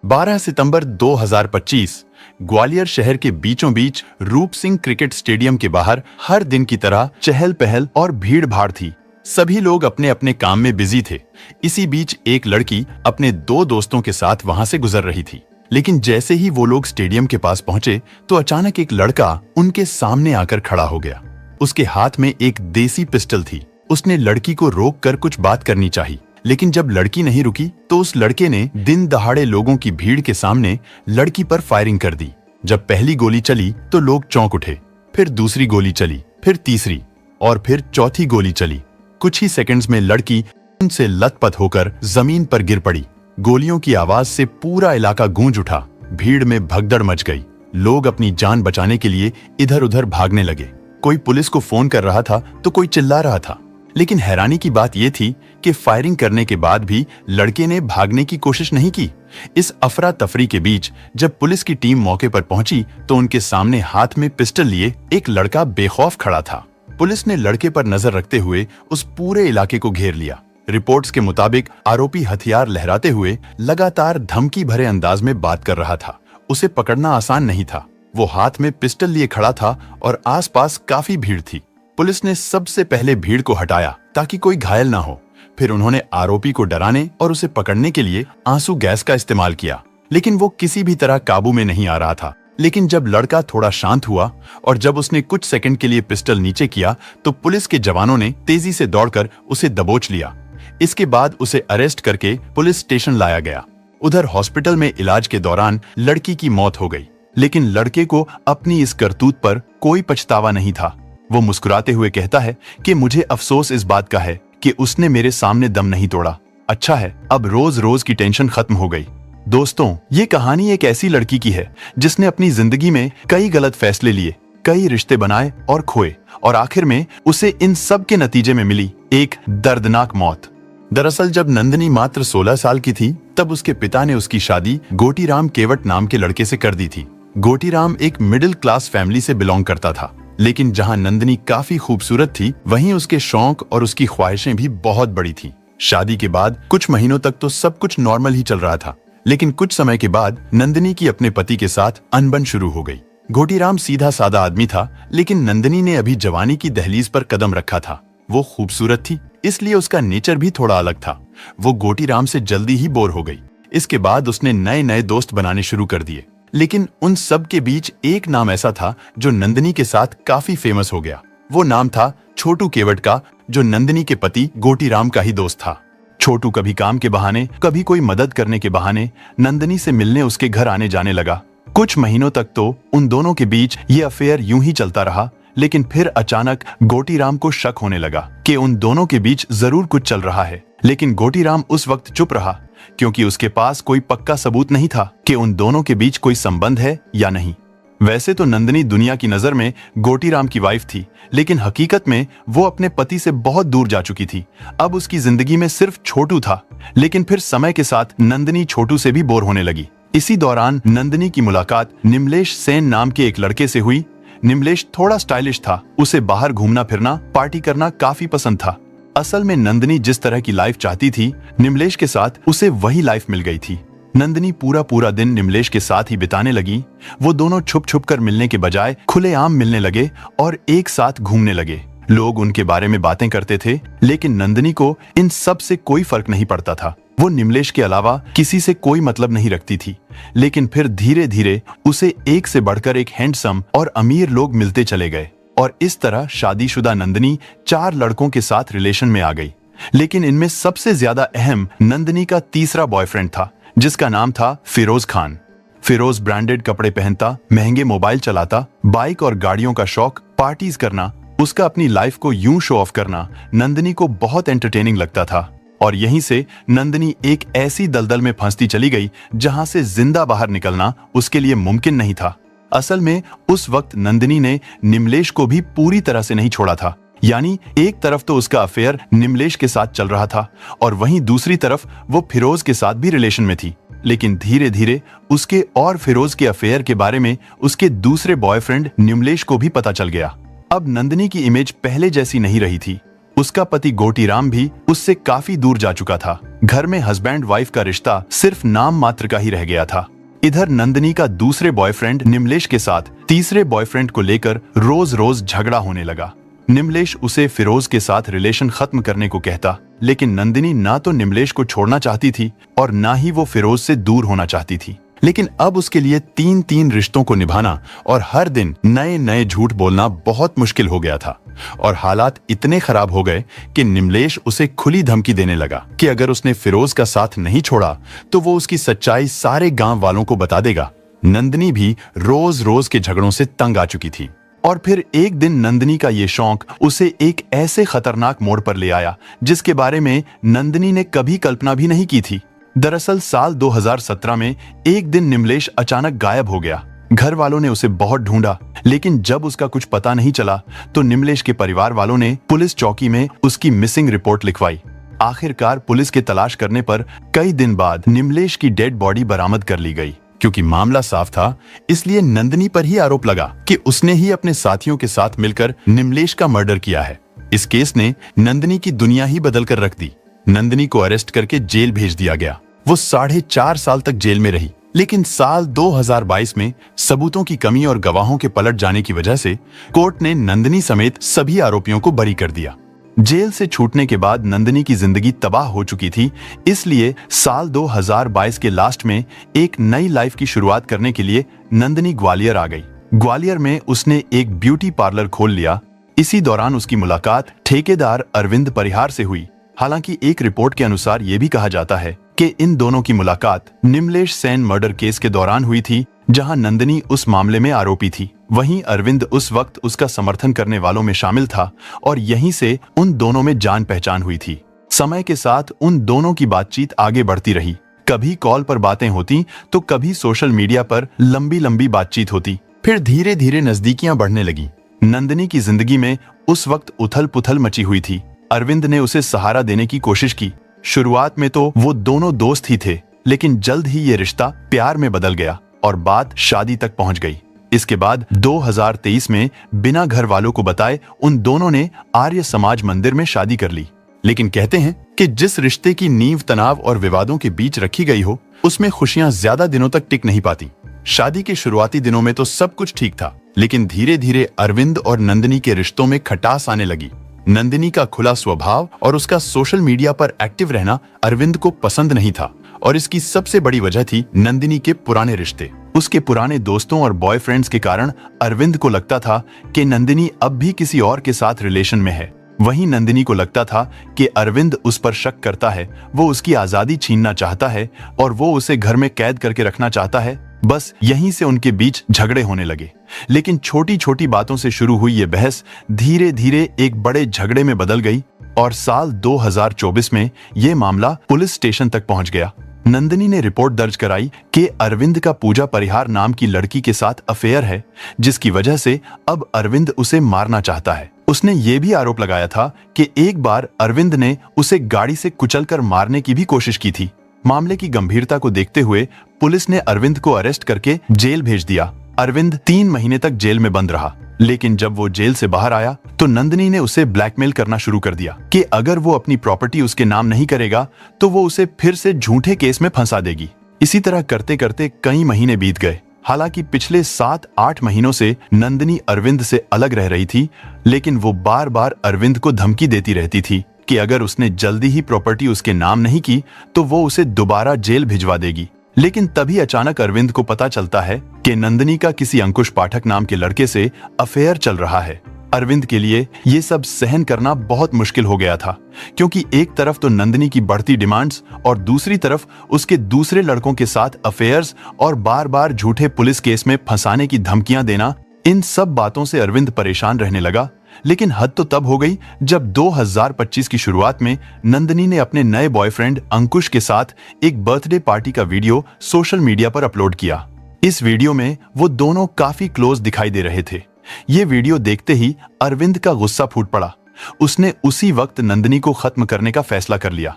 12 सितंबर 2025 ग्वालियर शहर के बीचों बीच रूप सिंह क्रिकेट स्टेडियम के बाहर हर दिन की तरह चहल पहल और भीड़ भाड़ थी। सभी लोग अपने अपने काम में बिजी थे। इसी बीच एक लड़की अपने दो दोस्तों के साथ वहां से गुजर रही थी, लेकिन जैसे ही वो लोग स्टेडियम के पास पहुंचे तो अचानक एक लड़का उनके सामने आकर खड़ा हो गया। उसके हाथ में एक देसी पिस्टल थी। उसने लड़की को रोक कर कुछ बात करनी चाहिए, लेकिन जब लड़की नहीं रुकी तो उस लड़के ने दिन दहाड़े लोगों की भीड़ के सामने लड़की पर फायरिंग कर दी। जब पहली गोली चली तो लोग चौंक उठे, फिर दूसरी गोली चली, फिर तीसरी और फिर चौथी गोली चली। कुछ ही सेकंड्स में लड़की उनसे लथपथ होकर जमीन पर गिर पड़ी। गोलियों की आवाज से पूरा इलाका गूंज उठा। भीड़ में भगदड़ मच गई। लोग अपनी जान बचाने के लिए इधर उधर भागने लगे। कोई पुलिस को फोन कर रहा था तो कोई चिल्ला रहा था। लेकिन हैरानी की बात यह थी कि फायरिंग करने के बाद भी लड़के ने भागने की कोशिश नहीं की। इस अफरा तफरी के बीच जब पुलिस की टीम मौके पर पहुंची तो उनके सामने हाथ में पिस्टल लिए एक लड़का बेखौफ खड़ा था। पुलिस ने लड़के पर नजर रखते हुए उस पूरे इलाके को घेर लिया। रिपोर्ट्स के मुताबिक आरोपी हथियार लहराते हुए लगातार धमकी भरे अंदाज में बात कर रहा था। उसे पकड़ना आसान नहीं था। वो हाथ में पिस्टल लिए खड़ा था और आसपास काफी भीड़ थी। पुलिस ने सबसे पहले भीड़ को हटाया ताकि कोई घायल ना हो। फिर उन्होंने आरोपी को डराने और उसे पकड़ने के लिए आंसू गैस का इस्तेमाल किया, लेकिन वो किसी भी तरह काबू में नहीं आ रहा था। लेकिन जब लड़का थोड़ा शांत हुआ और जब उसने कुछ सेकंड के लिए पिस्टल नीचे किया तो पुलिस के जवानों ने तेजी से दौड़कर उसे दबोच लिया। इसके बाद उसे अरेस्ट करके पुलिस स्टेशन लाया गया। उधर हॉस्पिटल में इलाज के दौरान लड़की की मौत हो गई, लेकिन लड़के को अपनी इस करतूत पर कोई पछतावा नहीं था। वो मुस्कुराते हुए कहता है कि मुझे अफसोस इस बात का है कि उसने मेरे सामने दम नहीं तोड़ा। अच्छा है, अब रोज रोज की टेंशन खत्म हो गई। दोस्तों, ये कहानी एक ऐसी लड़की की है जिसने अपनी जिंदगी में कई गलत फैसले लिए, कई रिश्ते बनाए और खोए, और आखिर में उसे इन सब के नतीजे में मिली एक दर्दनाक मौत। दरअसल जब नंदिनी मात्र 16 साल की थी तब उसके पिता ने उसकी शादी गोटीराम केवट नाम के लड़के से कर दी थी। गोटीराम एक मिडिल क्लास फैमिली से बिलोंग करता था, लेकिन जहां नंदिनी काफी खूबसूरत थी वहीं उसके शौक और उसकी ख्वाहिशें भी बहुत बड़ी थी। शादी के बाद कुछ महीनों तक तो सब कुछ नॉर्मल ही चल रहा था, लेकिन कुछ समय के बाद नंदिनी की अपने पति के साथ अनबन शुरू हो गई। गोटीराम सीधा सादा आदमी था, लेकिन नंदिनी ने अभी जवानी की दहलीज पर कदम रखा था। वो खूबसूरत थी, इसलिए उसका नेचर भी थोड़ा अलग था। वो गोटीराम से जल्दी ही बोर हो गई। इसके बाद उसने नए नए दोस्त बनाने शुरू कर दिए, लेकिन उन सब के बीच एक नाम ऐसा था जो नंदिनी के साथ काफी फेमस हो गया। वो नाम था छोटू केवट का, जो नंदिनी के पति गोटीराम का ही दोस्त था। छोटू कभी काम के बहाने, कभी कोई मदद करने के बहाने नंदिनी से मिलने उसके घर आने जाने लगा। कुछ महीनों तक तो उन दोनों के बीच ये अफेयर यूं ही चलता रहा, लेकिन फिर अचानक गोटीराम को शक होने लगा कि उन दोनों के बीच जरूर कुछ चल रहा है। लेकिन गोटीराम उस वक्त चुप रहा, क्योंकि उसके पास कोई पक्का सबूत नहीं था कि उन दोनों के बीच कोई संबंध है या नहीं। वैसे तो नंदिनी दुनिया की नजर में गोटीराम की वाइफ थी, लेकिन हकीकत में वो अपने पति से बहुत दूर जा चुकी थी। अब उसकी जिंदगी में सिर्फ छोटू था, लेकिन फिर समय के साथ नंदिनी छोटू से भी बोर होने लगी। इसी दौरान नंदिनी की मुलाकात निमलेश सेन नाम के एक लड़के से हुई। निमलेश थोड़ा स्टाइलिश था, उसे बाहर घूमना फिरना, पार्टी करना काफी पसंद था। असल में नंदिनी जिस तरह की लाइफ चाहती थी, निमलेश के साथ उसे वही लाइफ मिल गई थी। नंदिनी पूरा दिन निमलेश के साथ ही बिताने लगी। वो दोनों छुप छुप कर मिलने के बजाय खुलेआम मिलने लगे और एक साथ घूमने लगे। लोग उनके बारे में बातें करते थे, लेकिन नंदिनी को इन सब से कोई फर्क नहीं पड़ता था। वो निमलेश के अलावा किसी से कोई मतलब नहीं रखती थी। लेकिन फिर धीरे धीरे उसे एक से बढ़कर एक हैंडसम और अमीर लोग मिलते चले गए, और इस तरह शादीशुदा नंदिनी 4 लड़कों के साथ रिलेशन में आ गई। लेकिन इनमें सबसे ज्यादा अहम नंदिनी का तीसरा बॉयफ्रेंड था, जिसका नाम था फिरोज खान। फिरोज ब्रांडेड कपड़े पहनता, महंगे मोबाइल चलाता, बाइक और गाड़ियों का शौक, पार्टीज करना, उसका अपनी लाइफ को यूं शो ऑफ करना नंदिनी को बहुत एंटरटेनिंग लगता था। और यहीं से नंदिनी एक ऐसी दलदल में फंसती चली गई जहां से जिंदा बाहर निकलना उसके लिए मुमकिन नहीं था। असल में उस वक्त नंदिनी ने निमलेश को भी पूरी तरह से नहीं छोड़ा था। यानी एक तरफ तो उसका अफेयर निमलेश के साथ चल रहा था और वहीं दूसरी तरफ वो फिरोज के साथ भी रिलेशन में थी। लेकिन धीरे धीरे उसके और फिरोज के अफेयर के बारे में उसके दूसरे बॉयफ्रेंड निमलेश को भी पता चल गया। अब नंदिनी की इमेज पहले जैसी नहीं रही थी। उसका पति गोटीराम भी उससे काफी दूर जा चुका था। घर में हस्बैंड वाइफ का रिश्ता सिर्फ नाम मात्र का ही रह गया था। इधर नंदिनी का दूसरे बॉयफ्रेंड निमलेश के साथ तीसरे बॉयफ्रेंड को लेकर रोज रोज झगड़ा होने लगा। निमलेश उसे फिरोज के साथ रिलेशन खत्म करने को कहता, लेकिन नंदिनी ना तो निमलेश को छोड़ना चाहती थी और ना ही वो फिरोज से दूर होना चाहती थी। लेकिन अब उसके लिए तीन तीन रिश्तों को निभाना और हर दिन नए नए झूठ बोलना बहुत मुश्किल हो गया था। और हालात इतने खराब हो गए कि निमलेश उसे खुली धमकी देने लगा कि अगर उसने फिरोज का साथ नहीं छोड़ा तो वो उसकी सच्चाई सारे गांव वालों को बता देगा। नंदिनी भी रोज रोज के झगड़ों से तंग आ चुकी थी। और फिर एक दिन नंदिनी का ये शौक उसे एक ऐसे खतरनाक मोड़ पर ले आया जिसके बारे में नंदिनी ने कभी कल्पना भी नहीं की थी। दरअसल साल 2017 में एक दिन निमलेश अचानक गायब हो गया। घर वालों ने उसे बहुत ढूंढा, लेकिन जब उसका कुछ पता नहीं चला तो निमलेश के परिवार वालों ने पुलिस चौकी में उसकी मिसिंग रिपोर्ट लिखवाई। आखिरकार पुलिस के तलाश करने पर कई दिन बाद निमलेश की डेड बॉडी बरामद कर ली गई। क्योंकि मामला साफ था, इसलिए नंदिनी पर ही आरोप लगा कि उसने ही अपने साथियों के साथ मिलकर निमलेश का मर्डर किया है। इस केस ने नंदिनी की दुनिया ही बदल कर रख दी। नंदिनी को अरेस्ट करके जेल भेज दिया गया। वो 4.5 साल तक जेल में रही, लेकिन साल 2022 में सबूतों की कमी और गवाहों के पलट जाने की वजह से कोर्ट ने नंदिनी समेत सभी आरोपियों को बरी कर दिया। जेल से छूटने के बाद नंदिनी की जिंदगी तबाह हो चुकी थी, इसलिए साल 2022 के लास्ट में एक नई लाइफ की शुरुआत करने के लिए नंदिनी ग्वालियर आ गई। ग्वालियर में उसने एक ब्यूटी पार्लर खोल लिया। इसी दौरान उसकी मुलाकात ठेकेदार अरविंद परिहार से हुई। हालांकि एक रिपोर्ट के अनुसार ये भी कहा जाता है कि इन दोनों की मुलाकात निमलेश सेन मर्डर केस के दौरान हुई थी, जहां नंदिनी उस मामले में आरोपी थी। वहीं अरविंद उस वक्त उसका समर्थन करने वालों में शामिल था और यहीं से उन दोनों में जान पहचान हुई थी। समय के साथ उन दोनों की बातचीत आगे बढ़ती रही। कभी कॉल पर बातें होती तो कभी सोशल मीडिया पर लंबी लंबी बातचीत होती। फिर धीरे धीरे नजदीकियां बढ़ने लगी। नंदिनी की जिंदगी में उस वक्त उथल पुथल मची हुई थी। अरविंद ने उसे सहारा देने की कोशिश की। शुरुआत में तो वो दोनों दोस्त ही थे, लेकिन जल्द ही ये रिश्ता प्यार में बदल गया और बात शादी तक पहुंच गई। इसके बाद 2023 में बिना घर वालों को बताए उन दोनों ने आर्य समाज मंदिर में शादी कर ली। लेकिन कहते हैं कि जिस रिश्ते की नींव तनाव और विवादों के बीच रखी गई हो, उसमें खुशियां ज्यादा दिनों तक टिक नहीं पाती। शादी के शुरुआती दिनों में तो सब कुछ ठीक था, लेकिन धीरे धीरे अरविंद और नंदिनी के रिश्तों में खटास आने लगी। नंदिनी का खुला स्वभाव और उसका सोशल मीडिया पर एक्टिव रहना अरविंद को पसंद नहीं था, और इसकी सबसे बड़ी वजह थी नंदिनी के पुराने रिश्ते। उसके पुराने दोस्तों और बॉयफ्रेंड्स के कारण अरविंद को लगता था कि नंदिनी अब भी किसी और के साथ रिलेशन में है। वहीं नंदिनी को लगता था कि अरविंद उस पर शक करता है, वो उसकी आजादी छीनना चाहता है और वो उसे घर में कैद करके रखना चाहता है। बस यहीं से उनके बीच झगड़े होने लगे। लेकिन छोटी छोटी बातों से शुरू हुई ये बहस धीरे धीरे एक बड़े झगड़े में बदल गई और साल 2024 में ये मामला पुलिस स्टेशन तक पहुंच गया। नंदिनी ने रिपोर्ट दर्ज कराई कि अरविंद का पूजा परिहार नाम की लड़की के साथ अफेयर है, जिसकी वजह से अब अरविंद उसे मारना चाहता है। उसने ये भी आरोप लगाया था कि एक बार अरविंद ने उसे गाड़ी से कुचलकर मारने की भी कोशिश की थी। मामले की गंभीरता को देखते हुए पुलिस ने अरविंद को अरेस्ट करके जेल भेज दिया। अरविंद 3 महीने तक जेल में बंद रहा, लेकिन जब वो जेल से बाहर आया तो नंदिनी ने उसे ब्लैकमेल करना शुरू कर दिया कि अगर वो अपनी प्रॉपर्टी उसके नाम नहीं करेगा तो वो उसे फिर से झूठे केस में फंसा देगी। इसी तरह करते करते कई महीने बीत गए। हालांकि पिछले 7-8 महीनों से नंदिनी अरविंद से अलग रह रही थी, लेकिन वो बार बार अरविंद को धमकी देती रहती थी कि अगर उसने जल्दी ही प्रॉपर्टी उसके नाम नहीं की तो वो उसे दोबारा जेल भिजवा देगी। लेकिन तभी अचानक अरविंद को पता चलता है कि नंदिनी का किसी अंकुश पाठक नाम के लड़के से अफेयर चल रहा है। अरविंद के लिए ये सब सहन करना बहुत मुश्किल हो गया था, क्योंकि एक तरफ तो नंदिनी की बढ़ती डिमांड्स और दूसरी तरफ उसके दूसरे लड़कों के साथ अफेयर्स और बार बार झूठे पुलिस केस में फंसाने की धमकियां देना। इन सब बातों से अरविंद परेशान रहने लगा। लेकिन हद तो तब हो गई जब 2025 की शुरुआत में नंदिनी ने अपने नए बॉयफ्रेंड अंकुश के साथ एक बर्थडे पार्टी का वीडियो सोशल मीडिया पर अपलोड किया। इस वीडियो में वो दोनों काफी क्लोज दिखाई दे रहे थे। ये वीडियो देखते ही अरविंद का गुस्सा फूट पड़ा। उसने उसी वक्त नंदिनी को खत्म करने का फैसला कर लिया।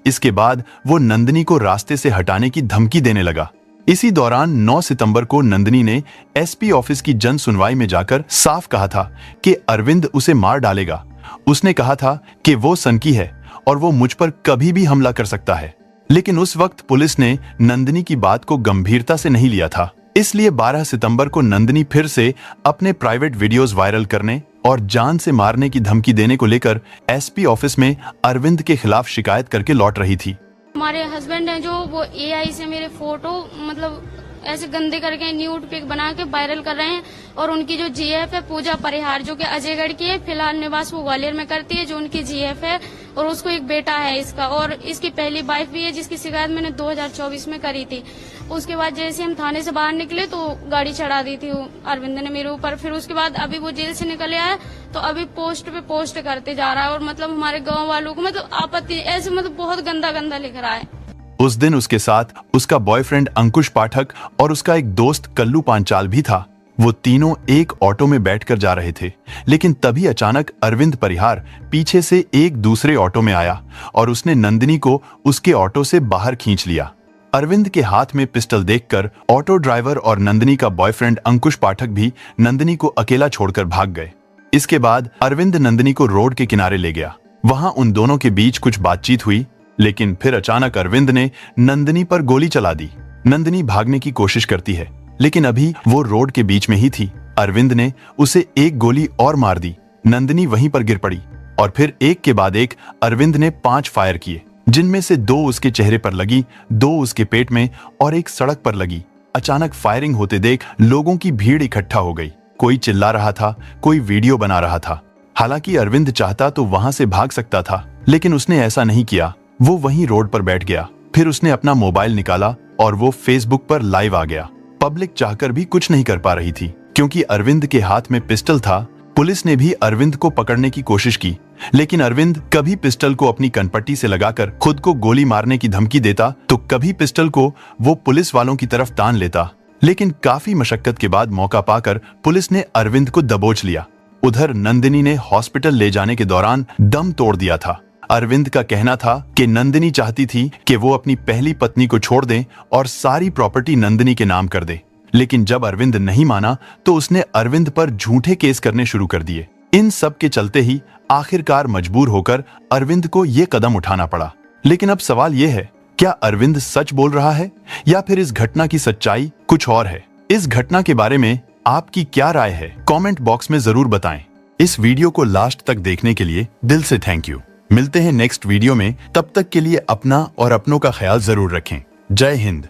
इसके बाद वो नंदिनी को रास्ते से हटाने की धमकी देने लगा। इसी दौरान 9 सितंबर को नंदिनी ने एसपी ऑफिस की जन सुनवाई में जाकर साफ कहा था कि अरविंद उसे मार डालेगा उसने कहा था कि वो सनकी है और वो मुझ पर कभी भी हमला कर सकता है। लेकिन उस वक्त पुलिस ने नंदिनी की बात को गंभीरता से नहीं लिया था। इसलिए 12 सितंबर को नंदिनी फिर से अपने प्राइवेट वीडियोस वायरल करने और जान से मारने की धमकी देने को लेकर एसपी ऑफिस में अरविंद के खिलाफ शिकायत करके लौट रही थी। हमारे हस्बैंड हैं जो वो एआई से मेरे फोटो मतलब ऐसे गंदे करके न्यूड पिक बना के वायरल कर रहे हैं और उनकी जो जीएफ है पूजा परिहार जो कि अजयगढ़ की है, फिलहाल निवास वो ग्वालियर में करती है, जो उनकी जीएफ है और उसको एक बेटा है इसका और इसकी पहली वाइफ भी है जिसकी शिकायत मैंने 2024 में करी थी। उसके बाद जैसे हम थाने से बाहर निकले तो गाड़ी चढ़ा दी थी अरविंद ने मेरे ऊपर। फिर उसके बाद अभी वो जेल से निकले आया तो अभी पोस्ट पे पोस्ट करते जा रहा है और मतलब हमारे गाँव वालों को मतलब आपत्ति ऐसे मतलब बहुत गंदा गंदा लिख रहा है। उस दिन उसके साथ उसका बॉयफ्रेंड अंकुश पाठक और उसका एक दोस्त कल्लू पांचाल भी था। वो तीनों एक ऑटो में बैठकर जा रहे थे, लेकिन तभी अचानक अरविंद परिहार पीछे से एक दूसरे ऑटो में आया और उसने नंदिनी को उसके ऑटो से बाहर खींच लिया। अरविंद के हाथ में पिस्टल देखकर ऑटो ड्राइवर और नंदिनी का बॉयफ्रेंड अंकुश पाठक भी नंदिनी को अकेला छोड़कर भाग गए। इसके बाद अरविंद नंदिनी को रोड के किनारे ले गया। वहां उन दोनों के बीच कुछ बातचीत हुई, लेकिन फिर अचानक अरविंद ने नंदिनी पर गोली चला दी। नंदिनी भागने की कोशिश करती है, लेकिन अभी वो रोड के बीच में ही थी। अरविंद ने उसे एक गोली और मार दी। नंदिनी वहीं पर गिर पड़ी और फिर एक के बाद एक अरविंद ने 5 फायर किए, जिनमें से 2 उसके चेहरे पर लगी, 2 उसके पेट में और एक सड़क पर लगी। अचानक फायरिंग होते देख लोगों की भीड़ इकट्ठा हो गई। कोई चिल्ला रहा था, कोई वीडियो बना रहा था। हालांकि अरविंद चाहता तो वहां से भाग सकता था, लेकिन उसने ऐसा नहीं किया। वो वहीं रोड पर बैठ गया। फिर उसने अपना मोबाइल निकाला और वो फेसबुक पर लाइव आ गया। पब्लिक चाहकर भी कुछ नहीं कर पा रही थी, क्योंकि अरविंद के हाथ में पिस्टल था। पुलिस ने भी अरविंद को पकड़ने की कोशिश की, लेकिन अरविंद कभी पिस्टल को अपनी कनपट्टी से लगाकर खुद को गोली मारने की धमकी देता, तो कभी पिस्टल को वो पुलिस वालों की तरफ तान लेता। लेकिन काफी मशक्कत के बाद मौका पाकर पुलिस ने अरविंद को दबोच लिया। उधर नंदिनी ने हॉस्पिटल ले जाने के दौरान दम तोड़ दिया था। अरविंद का कहना था कि नंदिनी चाहती थी कि वो अपनी पहली पत्नी को छोड़ दे और सारी प्रॉपर्टी नंदिनी के नाम कर दे। लेकिन जब अरविंद नहीं माना तो उसने अरविंद पर झूठे केस करने शुरू कर दिए। इन सब के चलते ही आखिरकार मजबूर होकर अरविंद को ये कदम उठाना पड़ा। लेकिन अब सवाल ये है, क्या अरविंद सच बोल रहा है या फिर इस घटना की सच्चाई कुछ और है? इस घटना के बारे में आपकी क्या राय है? कमेंट बॉक्स में जरूर बताएं। इस वीडियो को लास्ट तक देखने के लिए दिल से थैंक यू। मिलते हैं नेक्स्ट वीडियो में। तब तक के लिए अपना और अपनों का ख्याल जरूर रखें। जय हिंद।